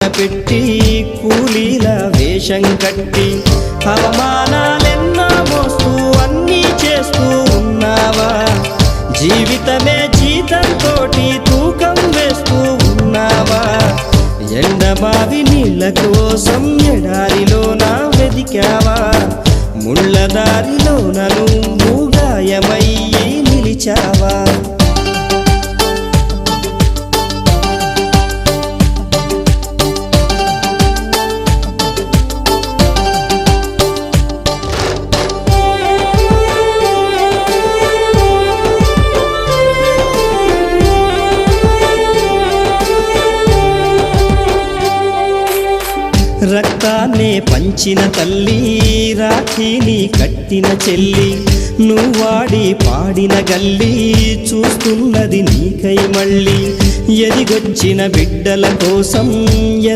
పెట్టి కూలీల వేషం కట్టి అవమానాలెన్నో మోస్తూ అన్నీ చేస్తూ ఉన్నావా? జీవితమే జీతంతోటి తూకం వేస్తూ ఉన్నావా? ఎండమావి నీళ్ళ కోసం ఎడారిలోన వెదికావా? ముళ్ళ దారిలోన నువ్వు గాయమయ్యి నిలిచావా? రక్తాన్నే పంచిన తల్లి, రాఖీని కట్టిన చెల్లి, నువ్వాడి పాడిన గల్లి చూస్తున్నది నీకై మళ్ళీ. ఎదిగొచ్చిన బిడ్డల కోసం